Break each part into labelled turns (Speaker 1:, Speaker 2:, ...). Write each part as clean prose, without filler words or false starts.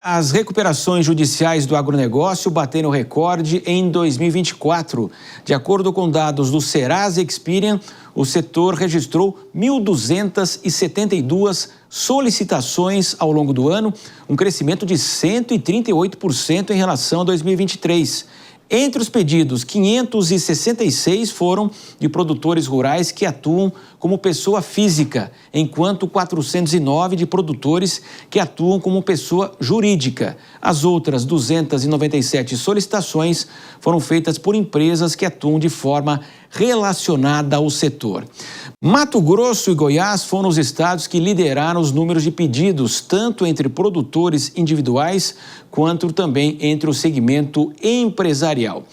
Speaker 1: As recuperações judiciais do agronegócio bateram recorde em 2024. De acordo com dados do Serasa Experian, o setor registrou 1.272 solicitações ao longo do ano, um crescimento de 138% em relação a 2023. Entre os pedidos, 566 foram de produtores rurais que atuam como pessoa física, enquanto 409 de produtores que atuam como pessoa jurídica. As outras 297 solicitações foram feitas por empresas que atuam de forma relacionada ao setor. Mato Grosso e Goiás foram os estados que lideraram os números de pedidos, tanto entre produtores individuais quanto também entre o segmento empresarial.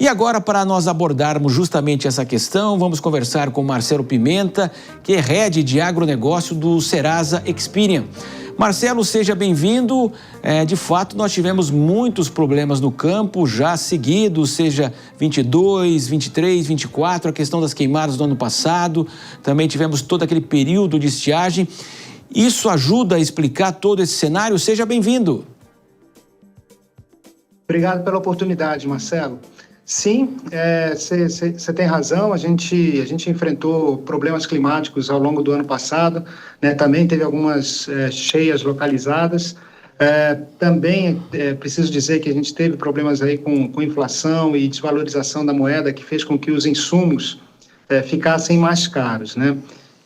Speaker 1: E agora, para nós abordarmos justamente essa questão, vamos conversar com Marcelo Pimenta, que é head de agronegócio do Serasa Experian. Marcelo, seja bem-vindo. De fato, nós tivemos muitos problemas no campo já seguidos, seja 22, 23, 24, a questão das queimadas do ano passado, também tivemos todo aquele período de estiagem. Isso ajuda a explicar todo esse cenário? Seja bem-vindo.
Speaker 2: Obrigado pela oportunidade, Marcelo. Sim, você tem razão, a gente enfrentou problemas climáticos ao longo do ano passado, né? Também teve algumas cheias localizadas, também preciso dizer que a gente teve problemas aí com inflação e desvalorização da moeda, que fez com que os insumos ficassem mais caros, né?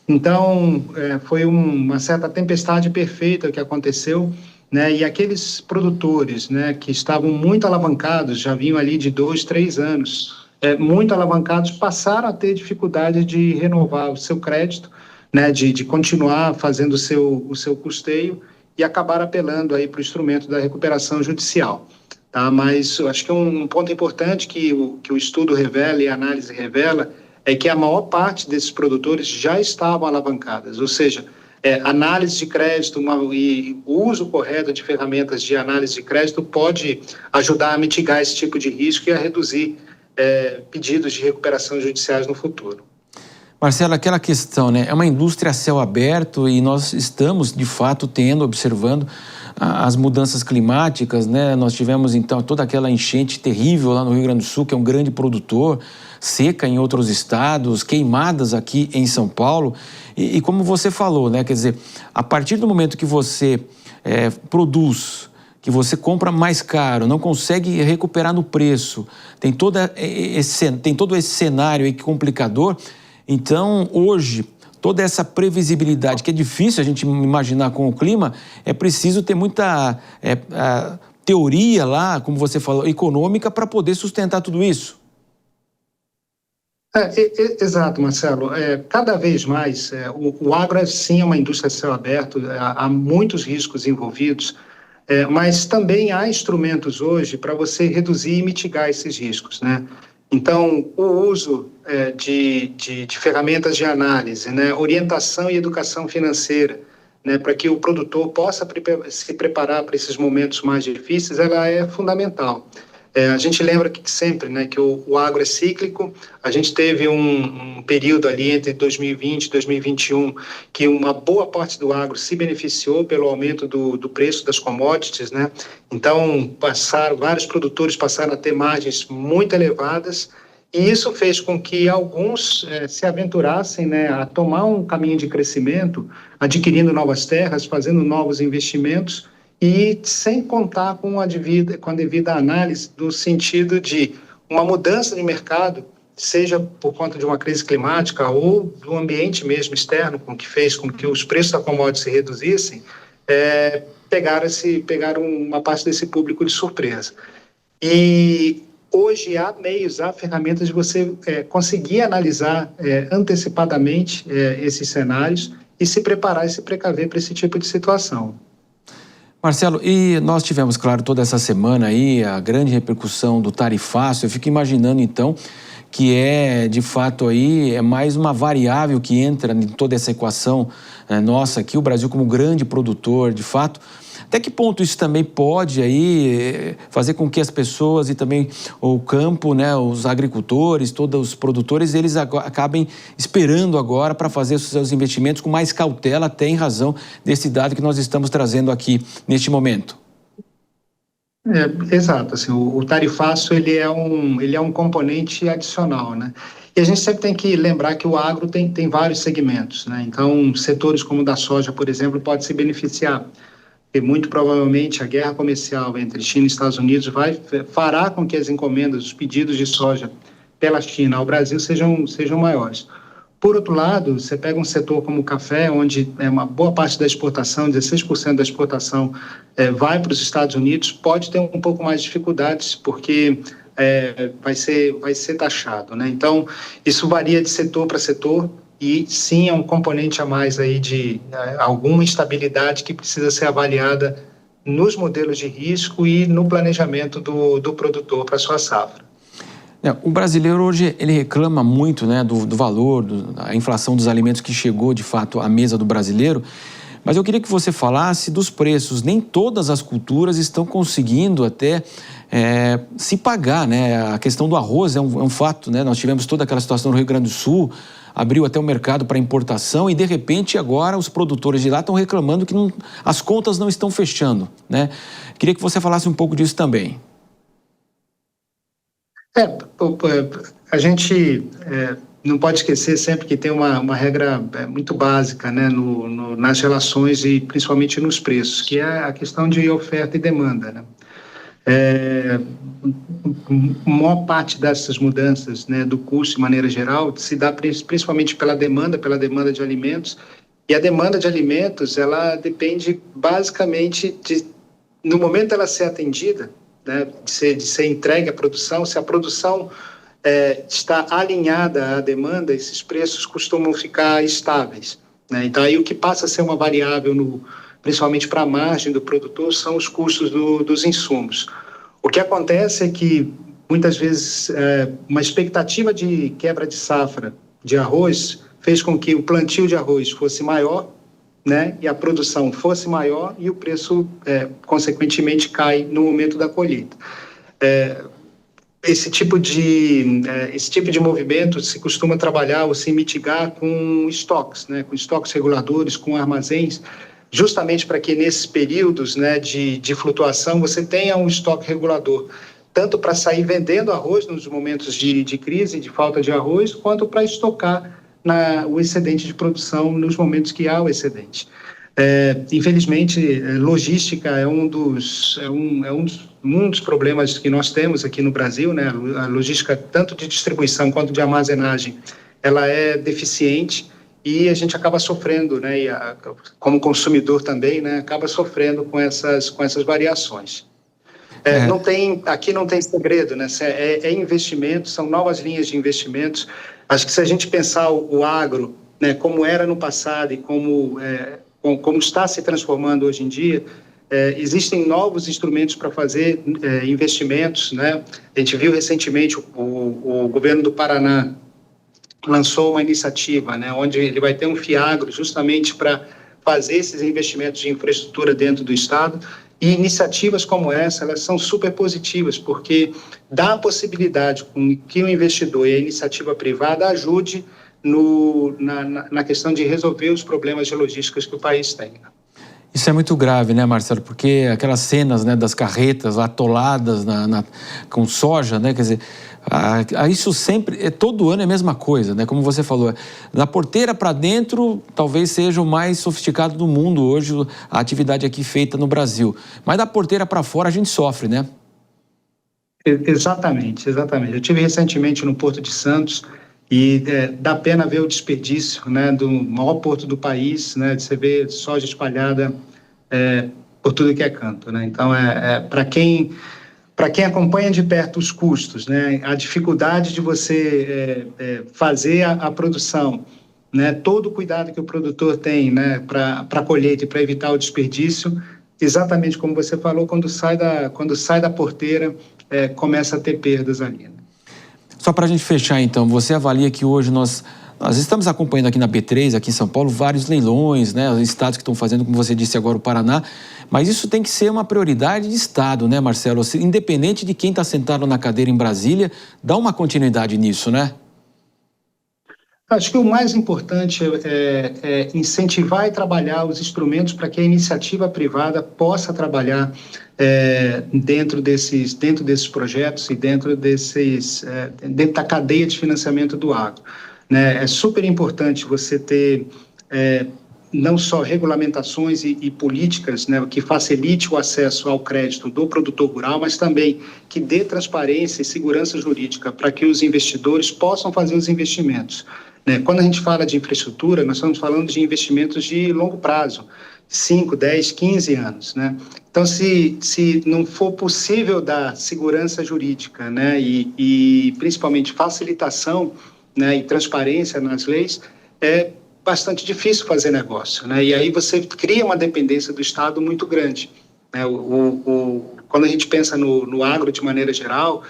Speaker 2: Então, foi uma certa tempestade perfeita que aconteceu, né? E aqueles produtores, né, que estavam muito alavancados, já vinham ali de 2, 3 anos, muito alavancados, passaram a ter dificuldade de renovar o seu crédito, né, de continuar fazendo o seu custeio e acabaram apelando aí para o instrumento da recuperação judicial. Tá? Mas eu acho que um ponto importante que o estudo revela e a análise revela é que a maior parte desses produtores já estavam alavancadas, ou seja, análise de crédito e o uso correto de ferramentas de análise de crédito pode ajudar a mitigar esse tipo de risco e a reduzir pedidos de recuperação judiciais no futuro.
Speaker 1: Marcelo, aquela questão, né? É uma indústria a céu aberto e nós estamos, de fato, observando as mudanças climáticas, né? Nós tivemos, então, toda aquela enchente terrível lá no Rio Grande do Sul, que é um grande produtor, seca em outros estados, queimadas aqui em São Paulo. E como você falou, né? Quer dizer, a partir do momento que você produz, que você compra mais caro, não consegue recuperar no preço, tem todo esse cenário aí complicador. Então, hoje, toda essa previsibilidade, que é difícil a gente imaginar com o clima, é preciso ter muita teoria lá, como você falou, econômica, para poder sustentar tudo isso.
Speaker 2: Exato, Marcelo. Cada vez mais, o agro sim é uma indústria a céu aberto, há muitos riscos envolvidos, mas também há instrumentos hoje para você reduzir e mitigar esses riscos, né? Então, o uso de ferramentas de análise, né, orientação e educação financeira, né, para que o produtor possa se preparar para esses momentos mais difíceis, ela é fundamental. A gente lembra que sempre, né, que o agro é cíclico. A gente teve um período ali entre 2020 e 2021 que uma boa parte do agro se beneficiou pelo aumento do preço das commodities, né? Então, vários produtores passaram a ter margens muito elevadas e isso fez com que alguns se aventurassem, né, a tomar um caminho de crescimento, adquirindo novas terras, fazendo novos investimentos, e sem contar com a devida análise, no sentido de uma mudança de mercado, seja por conta de uma crise climática ou do ambiente mesmo externo, que fez com que os preços da commodity se reduzissem, pegaram uma parte desse público de surpresa. E hoje há ferramentas de você conseguir analisar antecipadamente esses cenários e se preparar e se precaver para esse tipo de situação.
Speaker 1: Marcelo, e nós tivemos, claro, toda essa semana aí a grande repercussão do tarifaço. Eu fico imaginando, então, que de fato, aí mais uma variável que entra em toda essa equação nossa aqui, o Brasil como grande produtor, de fato. Até que ponto isso também pode aí fazer com que as pessoas e também o campo, né, os agricultores, todos os produtores, eles acabem esperando agora para fazer os seus investimentos com mais cautela, até em razão desse dado que nós estamos trazendo aqui neste momento?
Speaker 2: Exato, assim, o tarifaço ele é um componente adicional, né? E a gente sempre tem que lembrar que o agro tem vários segmentos, né? Então, setores como o da soja, por exemplo, pode se beneficiar, porque muito provavelmente a guerra comercial entre China e Estados Unidos fará com que as encomendas, os pedidos de soja pela China ao Brasil sejam maiores. Por outro lado, você pega um setor como o café, onde uma boa parte da exportação, 16% da exportação, vai para os Estados Unidos, pode ter um pouco mais de dificuldades, porque vai ser taxado, né? Então, isso varia de setor para setor e, sim, é um componente a mais aí de alguma instabilidade que precisa ser avaliada nos modelos de risco e no planejamento do produtor para a sua safra.
Speaker 1: O brasileiro hoje ele reclama muito, né, do valor, da inflação dos alimentos que chegou de fato à mesa do brasileiro, mas eu queria que você falasse dos preços. Nem todas as culturas estão conseguindo até se pagar, né? A questão do arroz é um fato, né? Nós tivemos toda aquela situação no Rio Grande do Sul, abriu até o mercado para importação e de repente agora os produtores de lá estão reclamando que as contas não estão fechando, né? Queria que você falasse um pouco disso também.
Speaker 2: A gente não pode esquecer sempre que tem uma regra muito básica, né, nas relações e principalmente nos preços, que é a questão de oferta e demanda, né? A maior parte dessas mudanças, né, do custo de maneira geral se dá principalmente pela demanda de alimentos, e a demanda de alimentos ela depende basicamente no momento ela ser atendida, né, de ser entregue à produção. Se a produção está alinhada à demanda, esses preços costumam ficar estáveis, né? Então, aí o que passa a ser uma variável, principalmente para a margem do produtor, são os custos dos insumos. O que acontece é que, muitas vezes, uma expectativa de quebra de safra de arroz fez com que o plantio de arroz fosse maior, né, e a produção fosse maior e o preço, consequentemente, cai no momento da colheita. Esse tipo de movimento se costuma trabalhar ou se mitigar com estoques, né, com estoques reguladores, com armazéns, justamente para que nesses períodos, né, de flutuação você tenha um estoque regulador, tanto para sair vendendo arroz nos momentos de crise, de falta de arroz, quanto para estocar o excedente de produção nos momentos que há o excedente. Infelizmente, logística é um dos problemas que nós temos aqui no Brasil, né? A logística, tanto de distribuição quanto de armazenagem, ela é deficiente e a gente acaba sofrendo, né? Como consumidor também, né? Acaba sofrendo com essas variações. Aqui não tem segredo, né? É investimento, são novas linhas de investimentos. Acho que se a gente pensar o agro, né, como era no passado e como está se transformando hoje em dia, existem novos instrumentos para fazer investimentos, né? A gente viu recentemente o governo do Paraná lançou uma iniciativa, né, onde ele vai ter um FIAGRO justamente para fazer esses investimentos de infraestrutura dentro do estado. E iniciativas como essa, elas são super positivas, porque dá a possibilidade com que o investidor e a iniciativa privada ajude na questão de resolver os problemas de logística que o país tem.
Speaker 1: Isso é muito grave, né, Marcelo? Porque aquelas cenas, né, das carretas atoladas com soja, né, quer dizer, isso sempre, todo ano é a mesma coisa, né? Como você falou, da porteira para dentro talvez seja o mais sofisticado do mundo hoje, a atividade aqui feita no Brasil. Mas da porteira para fora a gente sofre, né?
Speaker 2: Exatamente. Eu estive recentemente no Porto de Santos e dá pena ver o desperdício, né, do maior porto do país, né, de você ver soja espalhada por tudo que é canto, né? Então, para quem acompanha de perto os custos, né, a dificuldade de você fazer a produção, né, todo o cuidado que o produtor tem, né, para a colheita e para evitar o desperdício, exatamente como você falou, quando sai da porteira, começa a ter perdas ali, né?
Speaker 1: Só para a gente fechar, então, você avalia que hoje nós estamos acompanhando aqui na B3, aqui em São Paulo, vários leilões, né? Os estados que estão fazendo, como você disse agora, o Paraná, mas isso tem que ser uma prioridade de estado, né, Marcelo? Independente de quem está sentado na cadeira em Brasília, dá uma continuidade nisso, né?
Speaker 2: Acho que o mais importante é incentivar e trabalhar os instrumentos para que a iniciativa privada possa trabalhar dentro desses projetos e dentro da cadeia de financiamento do agro, né? É super importante você ter não só regulamentações e políticas, né, que facilite o acesso ao crédito do produtor rural, mas também que dê transparência e segurança jurídica para que os investidores possam fazer os investimentos, né? Quando a gente fala de infraestrutura, nós estamos falando de investimentos de longo prazo, 5, 10, 15 anos, né? Então, se não for possível dar segurança jurídica, né, e principalmente facilitação, né, e transparência nas leis, é bastante difícil fazer negócio, né? E aí você cria uma dependência do Estado muito grande, né? Quando a gente pensa no agro de maneira geral,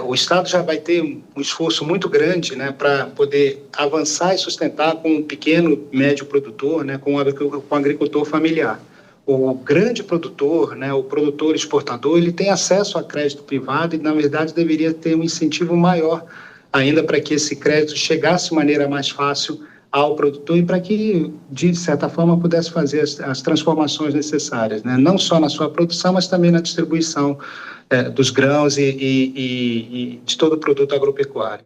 Speaker 2: o Estado já vai ter um esforço muito grande, né, para poder avançar e sustentar com um pequeno, médio produtor, né, com o agricultor familiar. O grande produtor, né, o produtor exportador, ele tem acesso a crédito privado e, na verdade, deveria ter um incentivo maior ainda para que esse crédito chegasse de maneira mais fácil ao produtor e para que, de certa forma, pudesse fazer as transformações necessárias, né? Não só na sua produção, mas também na distribuição dos grãos e de todo o produto agropecuário.